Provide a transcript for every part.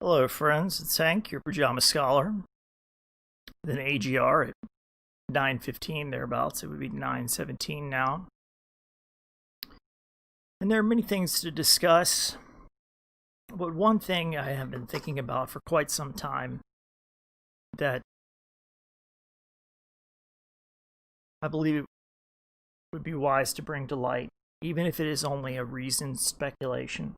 Hello, friends. It's Hank, your pajama scholar. With an AGR at 9:15 thereabouts. It would be 9:17 now. And there are many things to discuss. But one thing I have been thinking about for quite some time that I believe it would be wise to bring to light, even if it is only a reasoned speculation.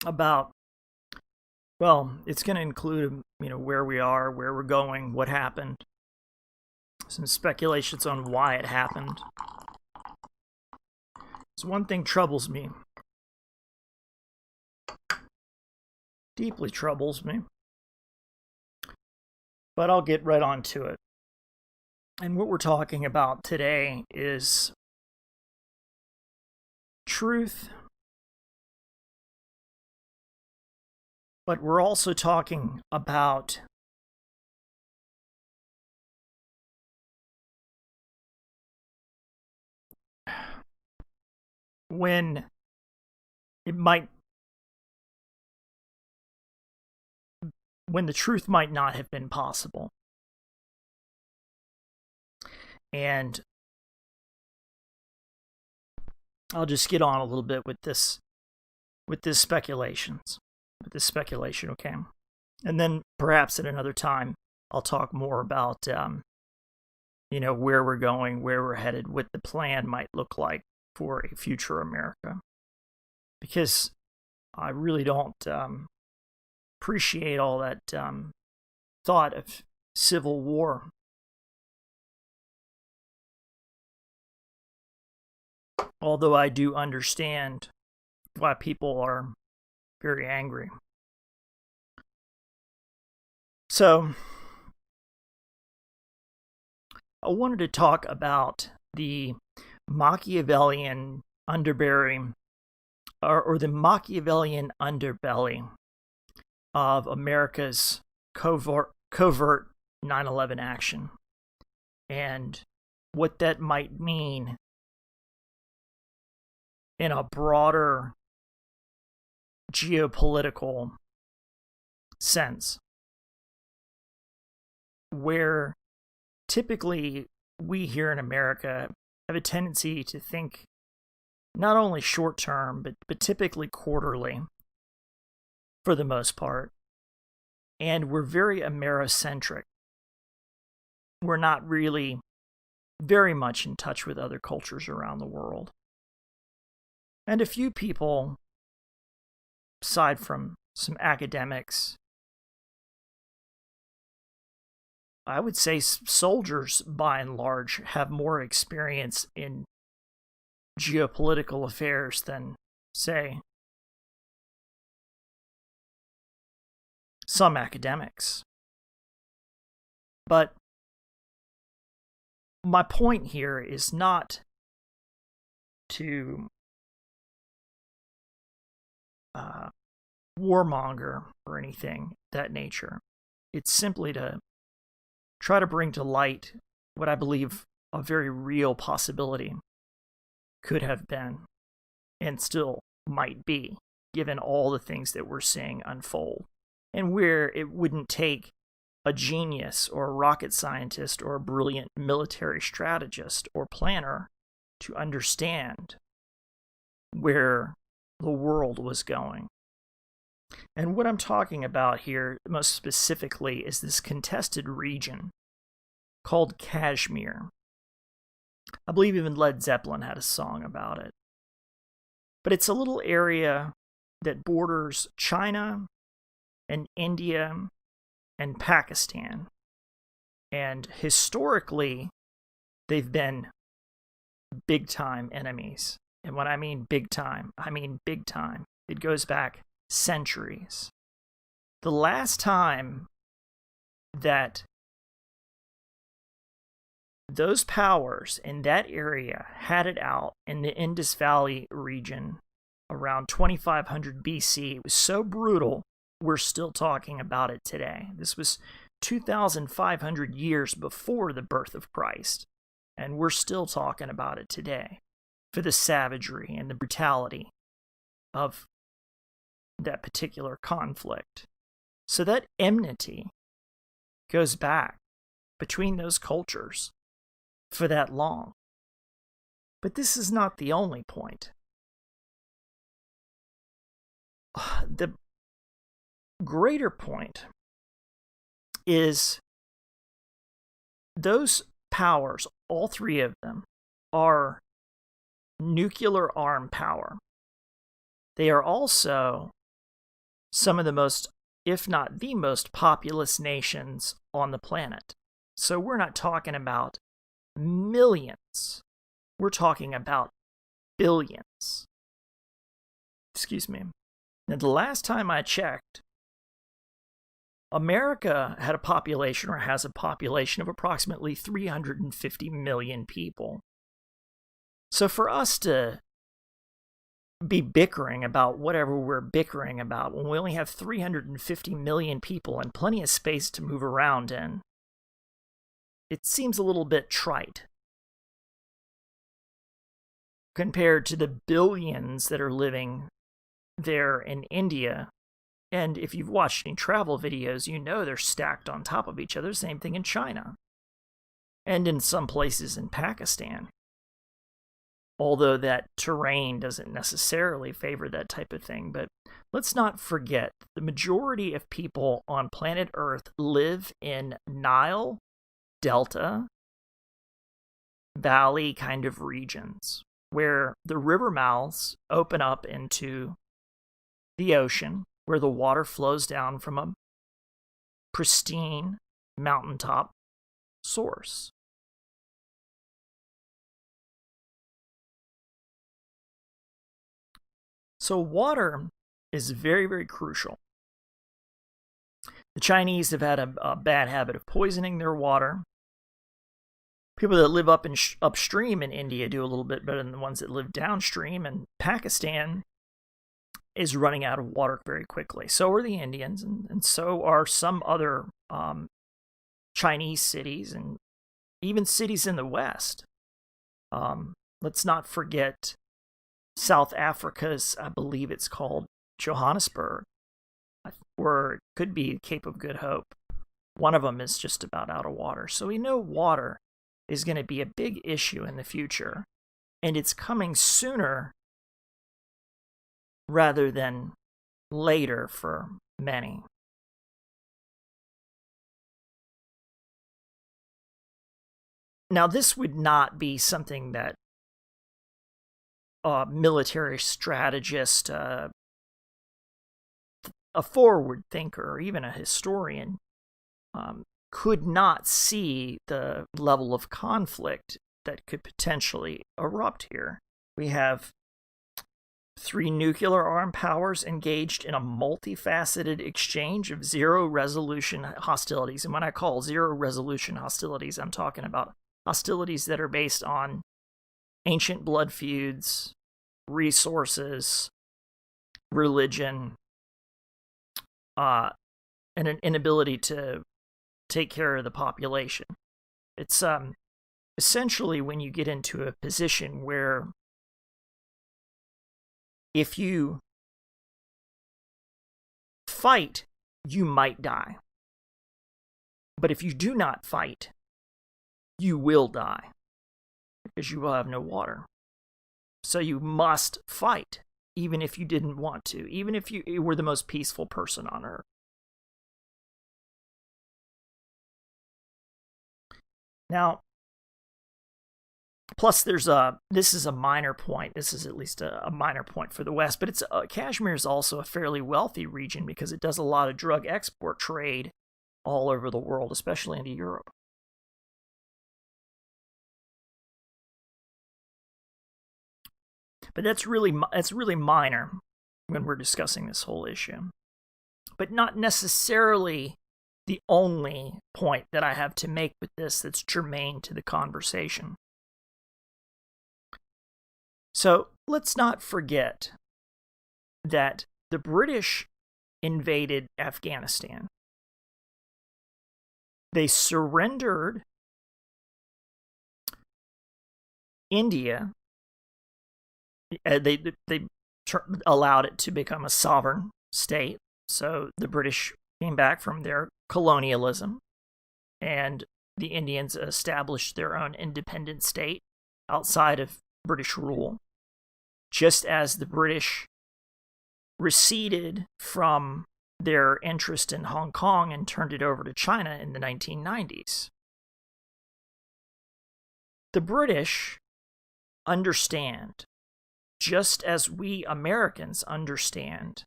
About, well, it's going to include, where we are, where we're going, what happened, some speculations on why it happened. So one thing troubles me, deeply troubles me, but I'll get right on to it. And what we're talking about today is truth, but we're also talking about when the truth might not have been possible. And I'll just get on a little bit with this speculation, okay? And then perhaps at another time, I'll talk more about, where we're going, where we're headed, what the plan might look like for a future America. Because I really don't appreciate all that thought of civil war. Although I do understand why people are very angry. So, I wanted to talk about the Machiavellian underbelly, or the Machiavellian underbelly of America's covert 9/11 action, and what that might mean in a broader geopolitical sense, where typically we here in America have a tendency to think not only short term, but typically quarterly for the most part. And we're very Amerocentric. We're not really very much in touch with other cultures around the world. And a few people, aside from some academics, I would say soldiers, by and large, have more experience in geopolitical affairs than, say, some academics. But my point here is not to warmonger or anything of that nature. It's simply to try to bring to light what I believe a very real possibility could have been and still might be, given all the things that we're seeing unfold, and where it wouldn't take a genius or a rocket scientist or a brilliant military strategist or planner to understand where the world was going. And what I'm talking about here, most specifically, is this contested region called Kashmir. I believe even Led Zeppelin had a song about it. But it's a little area that borders China and India and Pakistan. And historically, they've been big-time enemies. And when I mean big time, I mean big time. It goes back centuries. The last time that those powers in that area had it out in the Indus Valley region around 2500 BC, it was so brutal, we're still talking about it today. This was 2,500 years before the birth of Christ. And we're still talking about it today for the savagery and the brutality of that particular conflict. So that enmity goes back between those cultures for that long. But this is not the only point. The greater point is those powers, all three of them, are nuclear armed power. They are also some of the most, if not the most, populous nations on the planet. So we're not talking about millions. We're talking about billions. Excuse me. Now, the last time I checked, America had a population, or has a population, of approximately 350 million people. So for us to be bickering about whatever we're bickering about when we only have 350 million people and plenty of space to move around in, it seems a little bit trite compared to the billions that are living there in India. And if you've watched any travel videos, you know they're stacked on top of each other. Same thing in China. And in some places in Pakistan. Although that terrain doesn't necessarily favor that type of thing. But let's not forget, the majority of people on planet Earth live in Nile, Delta, Valley kind of regions, where the river mouths open up into the ocean, where the water flows down from a pristine mountaintop source. So water is very, very crucial. The Chinese have had a bad habit of poisoning their water. People that live upstream in India do a little bit better than the ones that live downstream, and Pakistan is running out of water very quickly. So are the Indians, and so are some other Chinese cities, and even cities in the West. Let's not forget South Africa's, I believe it's called Johannesburg, or it could be Cape of Good Hope. One of them is just about out of water. So we know water is going to be a big issue in the future, and it's coming sooner rather than later for many. Now, this would not be something that a military strategist, a forward thinker, or even a historian could not see the level of conflict that could potentially erupt here. We have 3 nuclear armed powers engaged in a multifaceted exchange of zero-resolution hostilities. And when I call zero-resolution hostilities, I'm talking about hostilities that are based on ancient blood feuds, resources, religion, and an inability to take care of the population. It's essentially when you get into a position where if you fight, you might die. But if you do not fight, you will die, because you will have no water. So you must fight, even if you didn't want to, even if you were the most peaceful person on earth. Now, plus this is a minor point. This is at least a minor point for the West, but Kashmir is also a fairly wealthy region because it does a lot of drug export trade all over the world, especially into Europe. But that's really minor when we're discussing this whole issue. But not necessarily the only point that I have to make with this that's germane to the conversation. So let's not forget that the British invaded Afghanistan. They surrendered India, they allowed it to become a sovereign state. So the British came back from their colonialism, and the Indians established their own independent state outside of British rule, just as the British receded from their interest in Hong Kong and turned it over to China in the 1990s. The British understand, just as we Americans understand,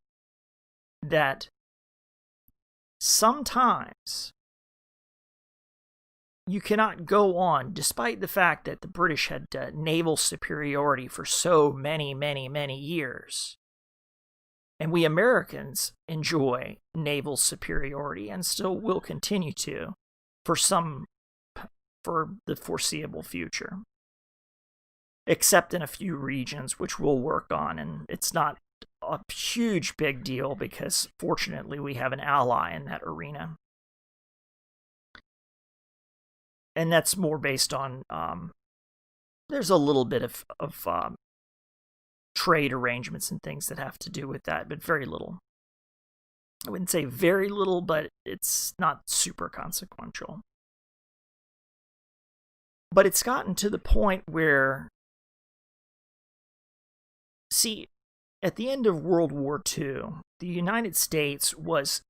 that sometimes you cannot go on, despite the fact that the British had naval superiority for so many, many, many years. And we Americans enjoy naval superiority and still will continue to for the foreseeable future. Except in a few regions, which we'll work on. And it's not a huge big deal because fortunately we have an ally in that arena. And that's more based on, there's a little bit of trade arrangements and things that have to do with that, but very little. I wouldn't say very little, but it's not super consequential. But it's gotten to the point where, see, at the end of World War II, the United States was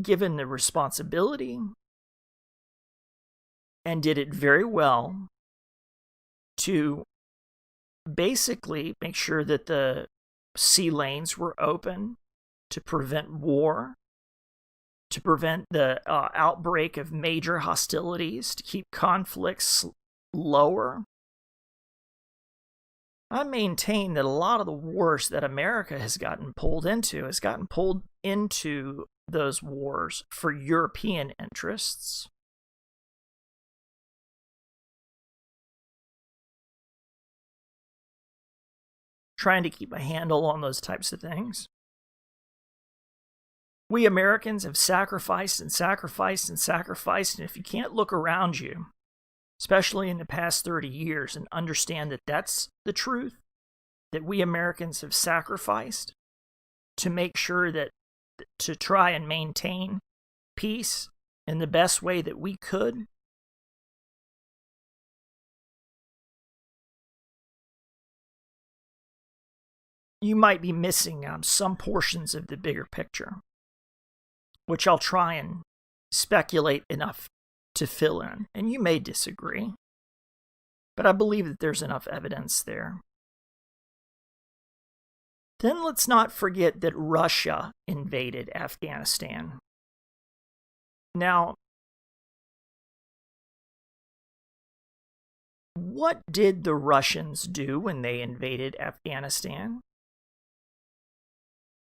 given the responsibility and did it very well to basically make sure that the sea lanes were open to prevent war, to prevent the outbreak of major hostilities, to keep conflicts lower. I maintain that a lot of the wars that America has gotten pulled into those wars for European interests. Trying to keep a handle on those types of things. We Americans have sacrificed and sacrificed and sacrificed, and if you can't look around you, especially in the past 30 years, and understand that that's the truth, that we Americans have sacrificed to make sure that, to try and maintain peace in the best way that we could, you might be missing some portions of the bigger picture, which I'll try and speculate enough to fill in. And you may disagree, but I believe that there's enough evidence there. Then let's not forget that Russia invaded Afghanistan. Now, what did the Russians do when they invaded Afghanistan?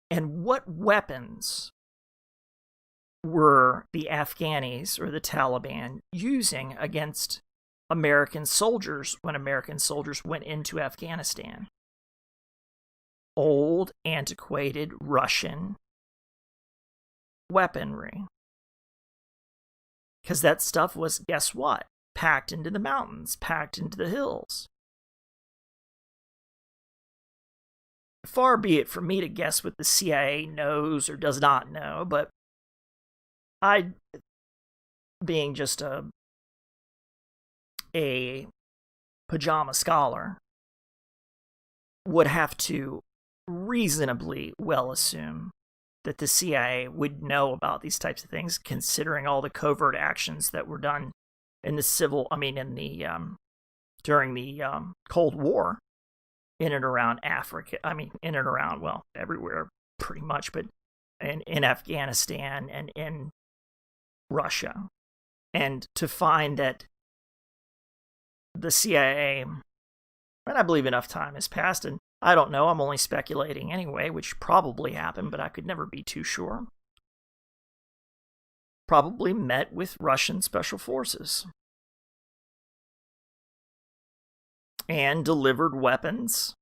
And what weapons were the Afghanis or the Taliban using against American soldiers when American soldiers went into Afghanistan? Old, antiquated Russian weaponry. Because that stuff was, guess what? Packed into the mountains, packed into the hills. Far be it from me to guess what the CIA knows or does not know, but I, being just a pajama scholar, would have to reasonably well assume that the CIA would know about these types of things, considering all the covert actions that were done in the during the Cold War in and around Africa. In and around, well, everywhere pretty much, but in Afghanistan and in Russia. And to find that the CIA, and I believe enough time has passed, and I don't know, I'm only speculating anyway, which probably happened, but I could never be too sure. Probably met with Russian special forces and delivered weapons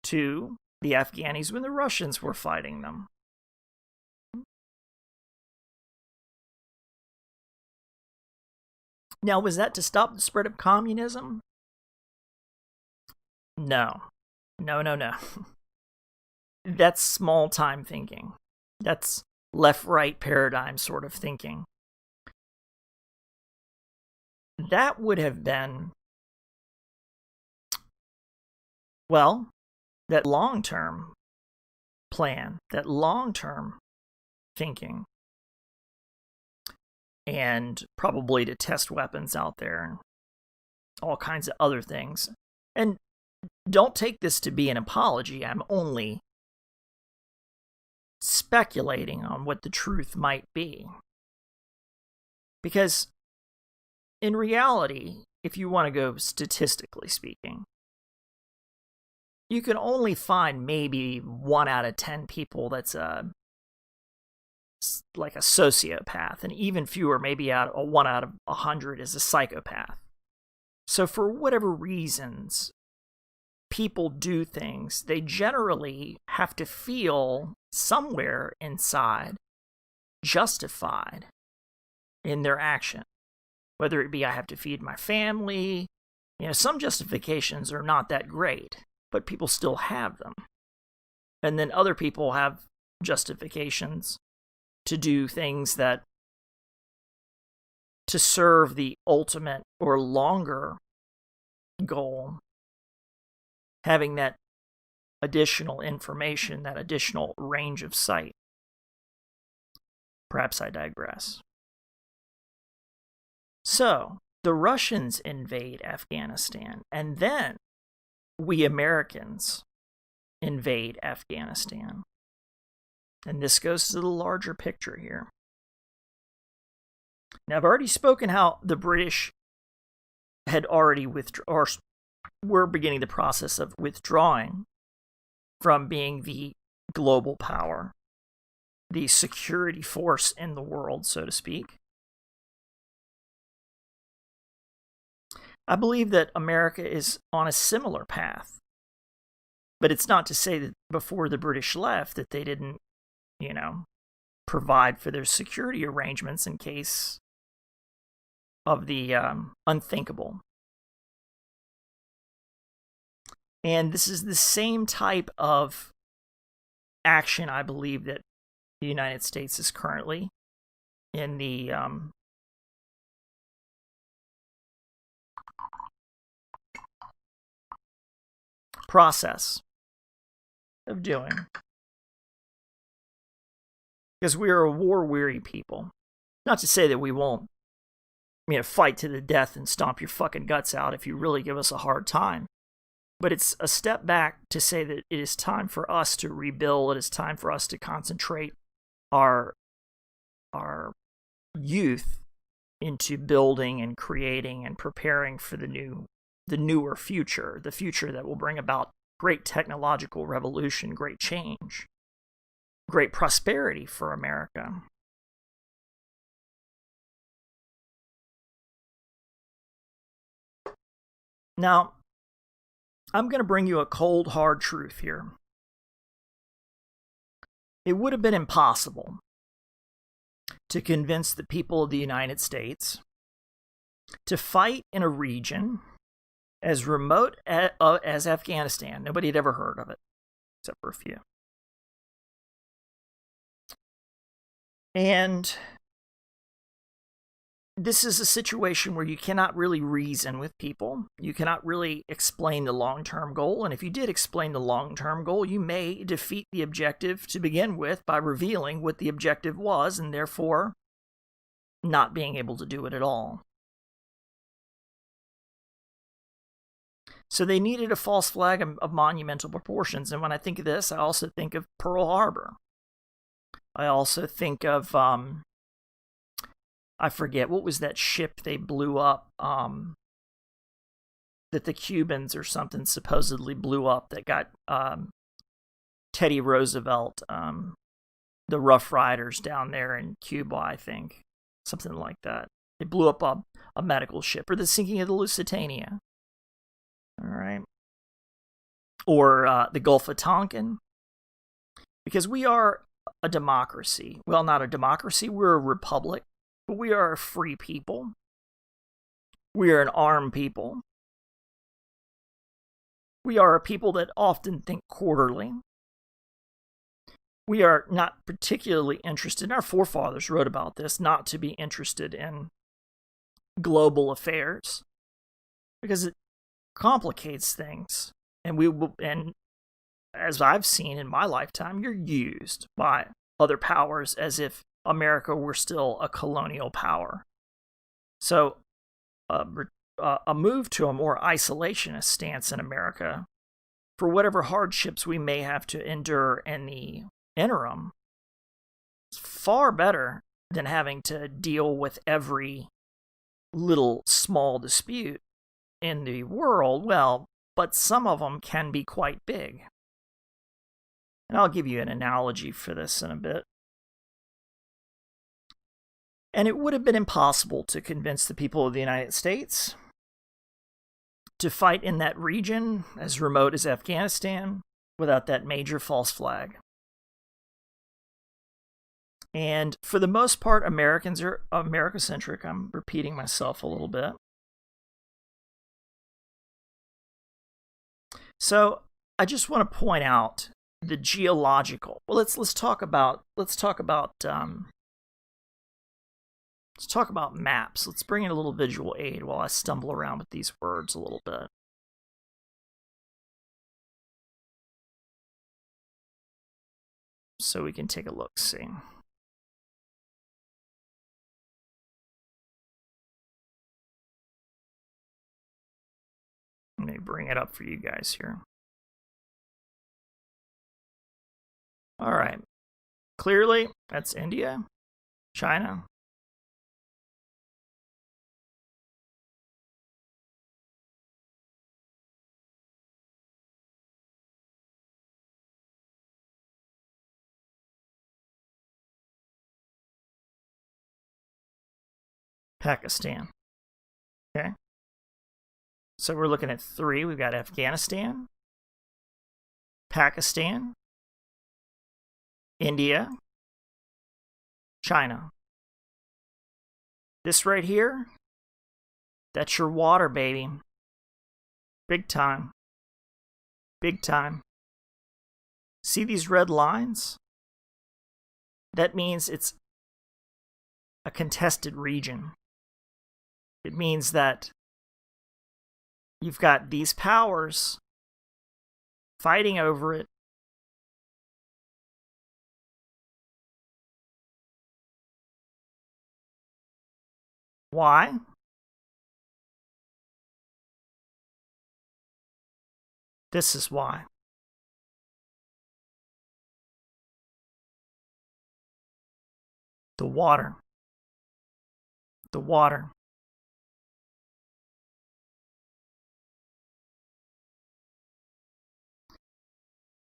to the Afghanis when the Russians were fighting them. Now, was that to stop the spread of communism? No. No, no, no. That's small time thinking. That's left-right paradigm sort of thinking. That would have been, well, that long-term plan, that long-term thinking, and probably to test weapons out there and all kinds of other things. And don't take this to be an apology. I'm only speculating on what the truth might be. Because in reality, if you want to go statistically speaking, you can only find maybe 1 out of 10 people that's like a sociopath, and even fewer, maybe 1 out of 100 is a psychopath. So for whatever reasons people do things, they generally have to feel somewhere inside justified in their action. Whether it be, I have to feed my family, some justifications are not that great, but people still have them. And then other people have justifications to do things that to serve the ultimate or longer goal, having that additional information, that additional range of sight. Perhaps I digress. So, the Russians invade Afghanistan, and then we Americans invade Afghanistan. And this goes to the larger picture here. Now, I've already spoken how the British had already or were beginning the process of withdrawing from being the global power, the security force in the world, so to speak. I believe that America is on a similar path. But it's not to say that before the British left that they didn't, provide for their security arrangements in case of the unthinkable. And this is the same type of action, I believe, that the United States is currently in the process of doing. Because we are a war-weary people. Not to say that we won't, fight to the death and stomp your fucking guts out if you really give us a hard time. But it's a step back to say that it is time for us to rebuild. It is time for us to concentrate our youth into building and creating and preparing for the newer future, the future that will bring about great technological revolution, great change, great prosperity for America. Now, I'm going to bring you a cold, hard truth here. It would have been impossible to convince the people of the United States to fight in a region as remote as Afghanistan. Nobody had ever heard of it, except for a few. And this is a situation where you cannot really reason with people. You cannot really explain the long-term goal. And if you did explain the long-term goal, you may defeat the objective to begin with by revealing what the objective was and therefore not being able to do it at all. So they needed a false flag of monumental proportions. And when I think of this, I also think of Pearl Harbor. I also think of, I forget, what was that ship they blew up, that the Cubans or something supposedly blew up that got Teddy Roosevelt, the Rough Riders down there in Cuba, I think. Something like that. They blew up a medical ship, or the sinking of the Lusitania. All right. Or the Gulf of Tonkin. Because we are a democracy. Well, not a democracy, we're a republic. But we are a free people. We are an armed people. We are a people that often think quarterly. We are not particularly interested, our forefathers wrote about this, not to be interested in global affairs because it complicates things. And as I've seen in my lifetime, you're used by other powers as if America were still a colonial power. So a move to a more isolationist stance in America, for whatever hardships we may have to endure in the interim, is far better than having to deal with every little small dispute in the world. Well, but some of them can be quite big. And I'll give you an analogy for this in a bit. And it would have been impossible to convince the people of the United States to fight in that region as remote as Afghanistan without that major false flag. And for the most part, Americans are America-centric. I'm repeating myself a little bit. So I just want to point out the geological. Well, let's talk about maps. Let's bring in a little visual aid while I stumble around with these words a little bit. So we can take a look, see. Let me bring it up for you guys here. All right. Clearly, that's India, China. Pakistan. Okay. So we're looking at 3. We've got Afghanistan, Pakistan, India, China. This right here, that's your water, baby. Big time. Big time. See these red lines? That means it's a contested region. It means that you've got these powers fighting over it. Why? This is why. The water. The water.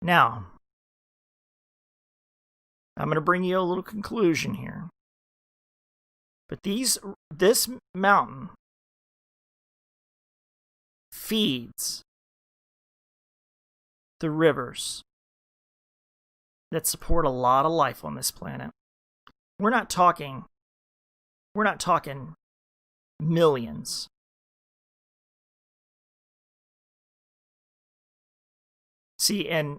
Now, I'm going to bring you a little conclusion here. But this mountain feeds the rivers that support a lot of life on this planet. We're not talking millions. See, in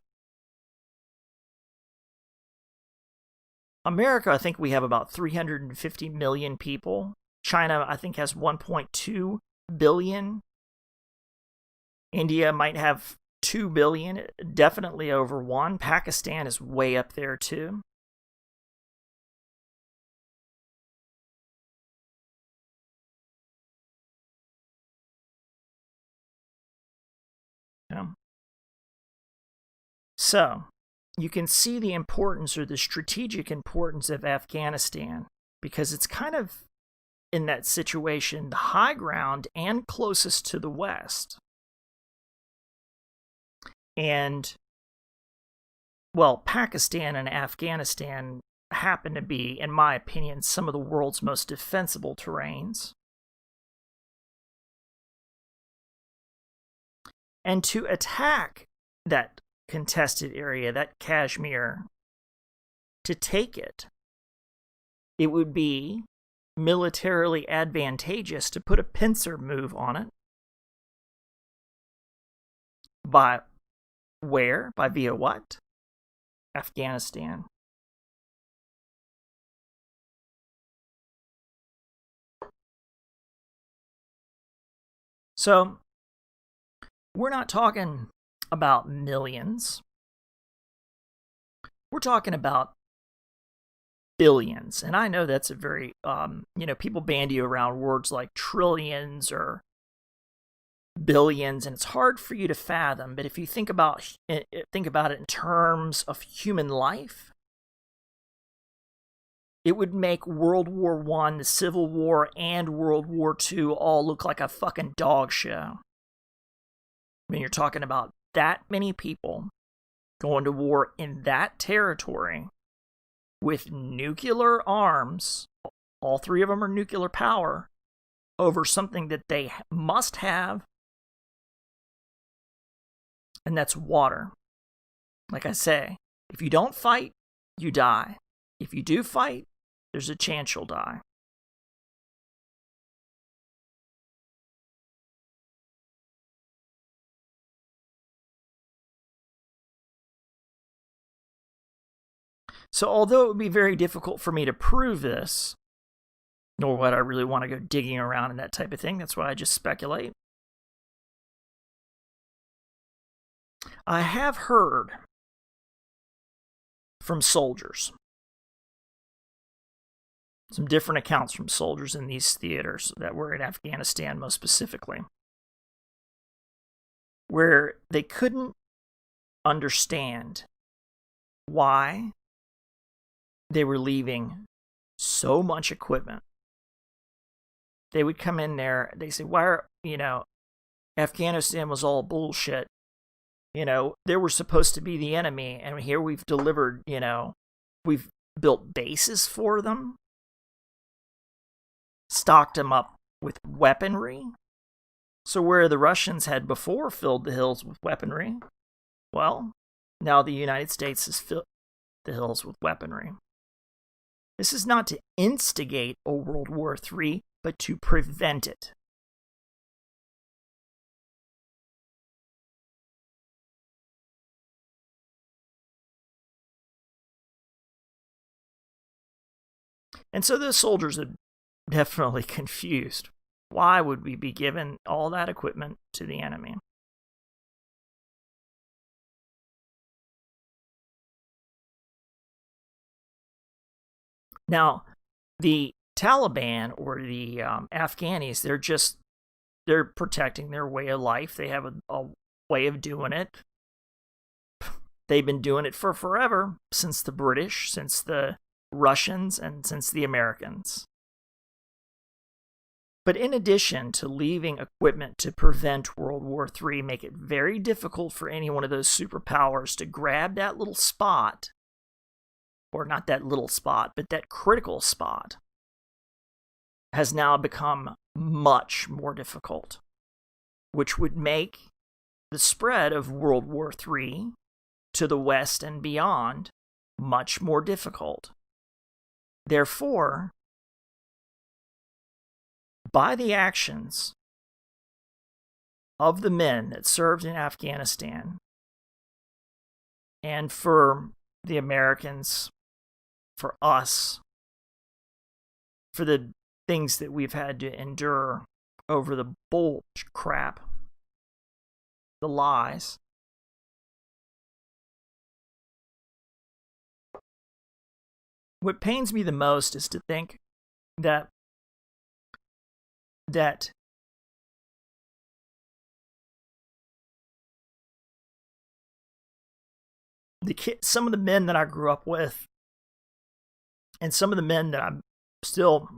America, I think we have about 350 million people. China, I think, has 1.2 billion. India might have 2 billion, definitely over 1. Pakistan is way up there, too. Yeah. So, you can see the importance or the strategic importance of Afghanistan because it's kind of in that situation, the high ground and closest to the West. And, well, Pakistan and Afghanistan happen to be, in my opinion, some of the world's most defensible terrains. And to attack that contested area, that Kashmir, to take it, it would be militarily advantageous to put a pincer move on it By where? By via what? Afghanistan. So, we're not talking about millions. We're talking about billions. And I know that's a very, people bandy around words like trillions or billions, and it's hard for you to fathom. But if you think about it in terms of human life, it would make World War I, the Civil War, and World War II all look like a fucking dog show. When you're talking about that many people going to war in that territory with nuclear arms, all three of them are nuclear power, over something that they must have, and that's water. Like I say, if you don't fight, you die. If you do fight, there's a chance you'll die. So although it would be very difficult for me to prove this, nor would I really want to go digging around and that type of thing, that's why I just speculate, I have heard from soldiers, some different accounts from soldiers in these theaters that were in Afghanistan most specifically, where they couldn't understand why they were leaving so much equipment. They would come in there, they say, why are, Afghanistan was all bullshit. They were supposed to be the enemy, and here we've delivered, we've built bases for them, stocked them up with weaponry. So where the Russians had before filled the hills with weaponry, well, now the United States has filled the hills with weaponry. This is not to instigate a World War III, but to prevent it. And so the soldiers are definitely confused. Why would we be giving all that equipment to the enemy? Now, the Taliban or the Afghanis, they're protecting their way of life. They have a way of doing it. They've been doing it for forever, since the British, since the Russians, and since the Americans. But in addition to leaving equipment to prevent World War III, make it very difficult for any one of those superpowers to grab that little spot, or not that little spot, but that critical spot, has now become much more difficult, which would make the spread of World War III to the West and beyond much more difficult. Therefore, by the actions of the men that served in Afghanistan, and for the Americans, for us, for the things that we've had to endure over the bull crap, the lies, what pains me the most is to think that some of the men that I grew up with, and some of the men that I still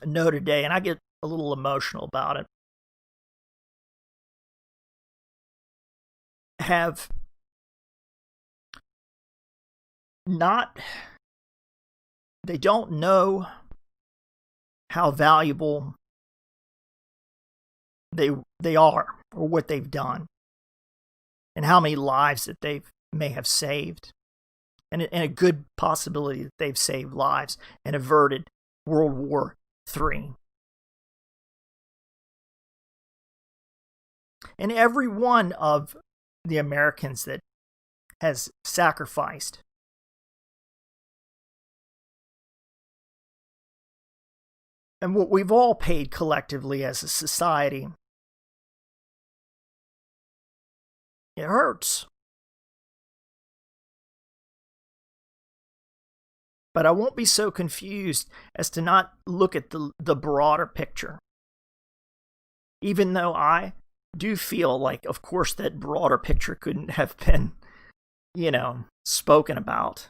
know today, and I get a little emotional about it, have not, they don't know how valuable they are, or what they've done, and how many lives that they may have saved, and a good possibility that they've saved lives and averted World War III. And every one of the Americans that has sacrificed and what we've all paid collectively as a society, it hurts. But I won't be so confused as to not look at the broader picture. Even though I do feel like, of course, that broader picture couldn't have been, spoken about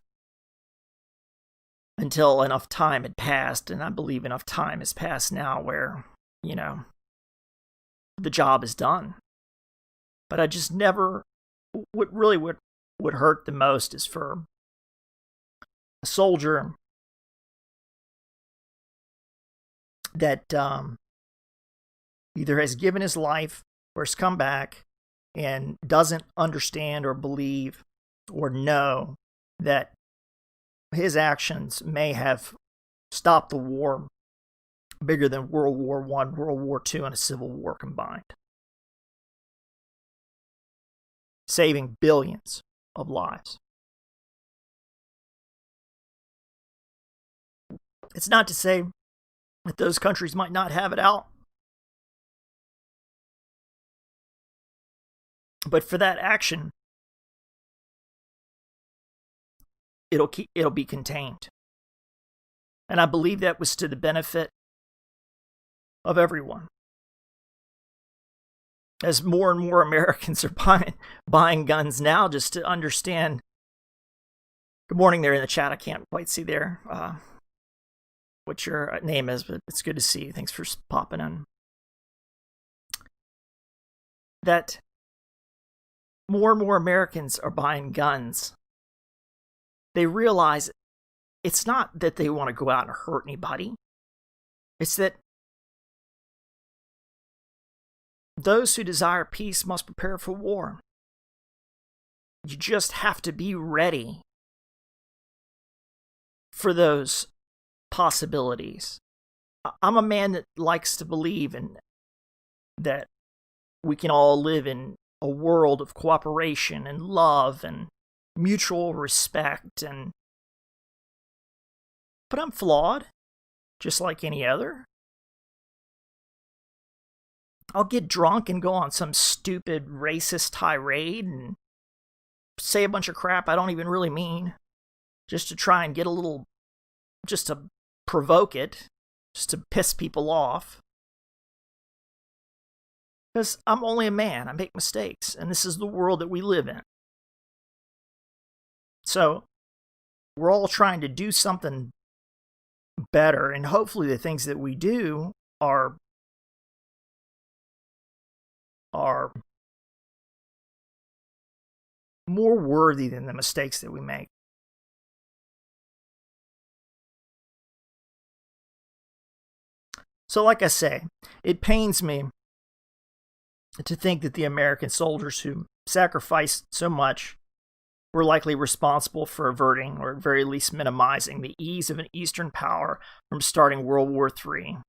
until enough time had passed. And I believe enough time has passed now where, the job is done. But I just never, what really would hurt the most is for a soldier that either has given his life or has come back and doesn't understand or believe or know that his actions may have stopped the war bigger than World War I, World War II, and a Civil War combined, saving billions of lives. It's not to say that those countries might not have it out, but for that action, it'll be contained. And I believe that was to the benefit of everyone. As more and more Americans are buying guns now, just to understand. Good morning there in the chat. I can't quite see there what your name is, but it's good to see you. Thanks for popping in. That more and more Americans are buying guns. They realize it's not that they want to go out and hurt anybody. It's that those who desire peace must prepare for war. You just have to be ready for those possibilities. I'm a man that likes to believe in that we can all live in a world of cooperation and love and mutual respect, but I'm flawed, just like any other. I'll get drunk and go on some stupid racist tirade and say a bunch of crap I don't even really mean, just to try and get a little, just to provoke it, just to piss people off. Because I'm only a man, I make mistakes, and this is the world that we live in. So, we're all trying to do something better, and hopefully the things that we do are more worthy than the mistakes that we make. So, like I say, it pains me to think that the American soldiers who sacrificed so much were likely responsible for averting, or at very least minimizing, the ease of an Eastern power from starting World War III.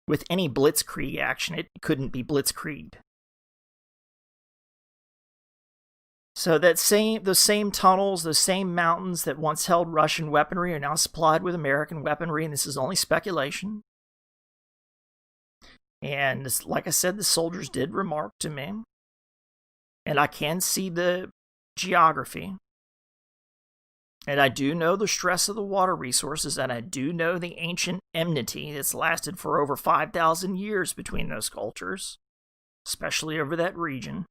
With any blitzkrieg action, it couldn't be blitzkrieged. So those same tunnels, those same mountains that once held Russian weaponry are now supplied with American weaponry, and this is only speculation. And like I said, the soldiers did remark to me, and I can see the geography. And I do know the stress of the water resources, and I do know the ancient enmity that's lasted for over 5,000 years between those cultures, especially over that region.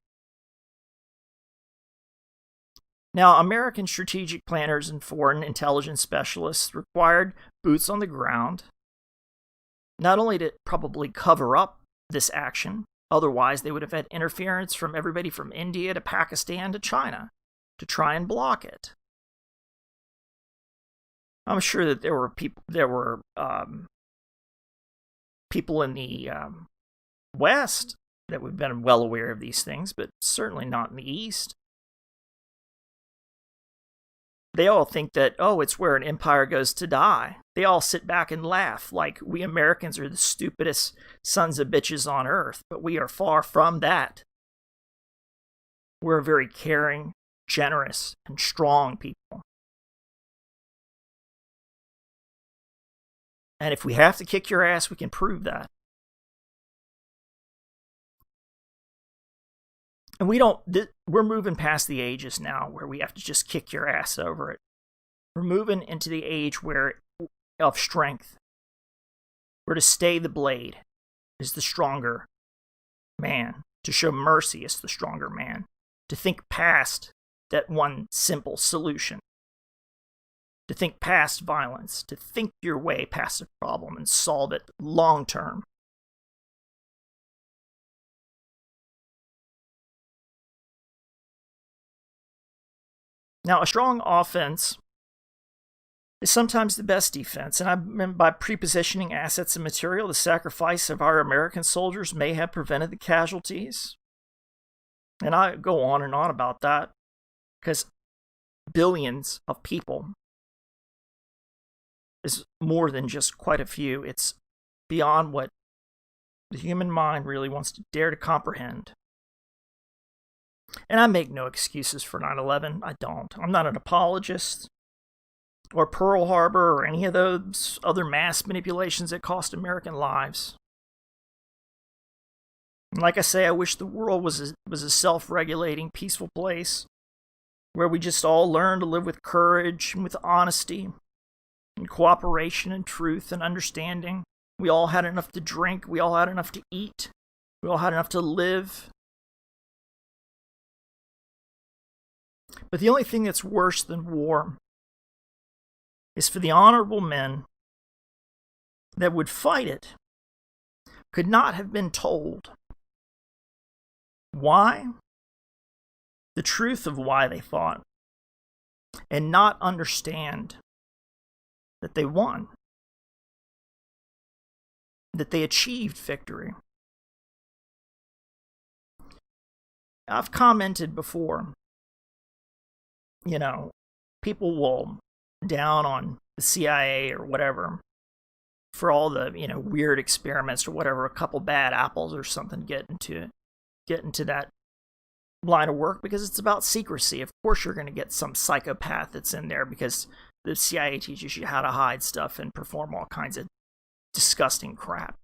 Now, American strategic planners and foreign intelligence specialists required boots on the ground, not only to probably cover up this action, otherwise they would have had interference from everybody from India to Pakistan to China to try and block it. I'm sure that there were people in the West that would have been well aware of these things, but certainly not in the East. They all think that, it's where an empire goes to die. They all sit back and laugh like we Americans are the stupidest sons of bitches on earth, but we are far from that. We're a very caring, generous, and strong people. And if we have to kick your ass, we can prove that. And we're moving past the ages now where we have to just kick your ass over it. We're moving into the age of strength, where to stay the blade is the stronger man. To show mercy is the stronger man. To think past that one simple solution. To think past violence. To think your way past a problem and solve it long term. Now, a strong offense is sometimes the best defense, and by prepositioning assets and material, the sacrifice of our American soldiers may have prevented the casualties. And I go on and on about that, because billions of people is more than just quite a few. It's beyond what the human mind really wants to dare to comprehend. And I make no excuses for 9/11. I don't. I'm not an apologist. Or Pearl Harbor, or any of those other mass manipulations that cost American lives. And like I say, I wish the world was a self-regulating, peaceful place where we just all learn to live with courage and with honesty and cooperation and truth and understanding. We all had enough to drink. We all had enough to eat. We all had enough to live. But the only thing that's worse than war is for the honorable men that would fight it could not have been told why, the truth of why they fought, and not understand that they won, that they achieved victory. I've commented before, people will down on the CIA or whatever for all the weird experiments or whatever, a couple bad apples or something get into that line of work because it's about secrecy. Of course you're going to get some psychopath that's in there because the CIA teaches you how to hide stuff and perform all kinds of disgusting crap.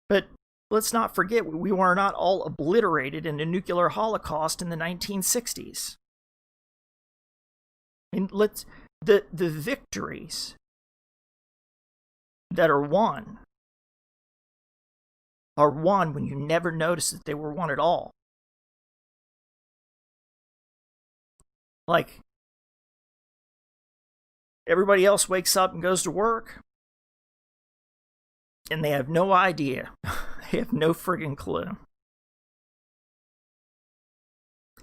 But let's not forget, we were not all obliterated in the nuclear holocaust in the 1960s. I mean, the victories that are won when you never notice that they were won at all. Like, everybody else wakes up and goes to work, and they have no idea. They have no friggin' clue.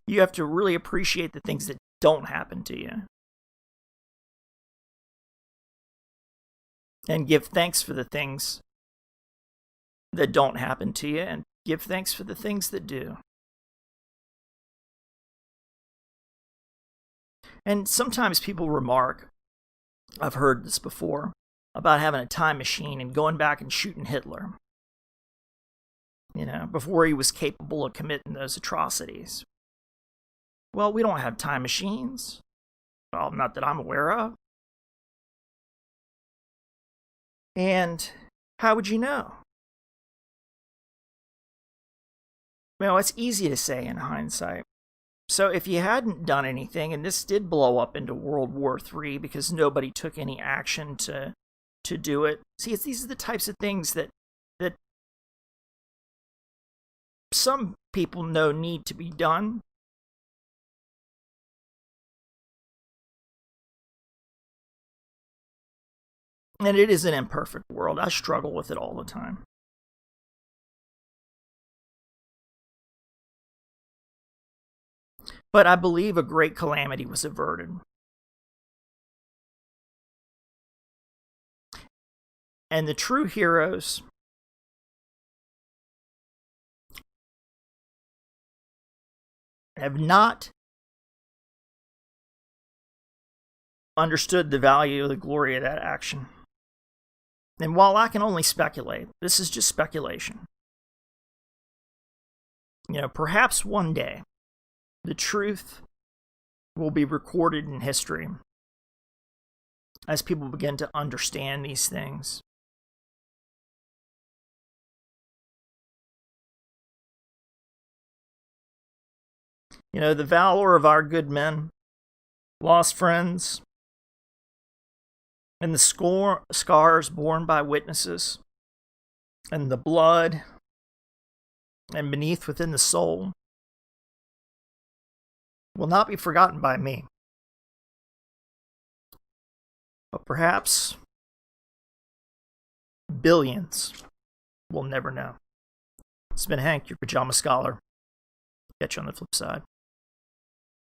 You have to really appreciate the things that don't happen to you. And give thanks for the things that don't happen to you, and give thanks for the things that do. And sometimes people remark, I've heard this before, about having a time machine and going back and shooting Hitler, before he was capable of committing those atrocities. Well, we don't have time machines. Well, not that I'm aware of. And how would you know? Well, it's easy to say in hindsight. So if you hadn't done anything, and this did blow up into World War III because nobody took any action to do it. See, these are the types of things that some people know need to be done. And it is an imperfect world. I struggle with it all the time. But I believe a great calamity was averted. And the true heroes have not understood the value of the glory of that action. And while I can only speculate, this is just speculation. Perhaps one day the truth will be recorded in history as people begin to understand these things. The valor of our good men, lost friends, and the scars borne by witnesses, and the blood and beneath within the soul will not be forgotten by me. But perhaps billions will never know. It's been Hank, your pajama scholar. Catch you on the flip side.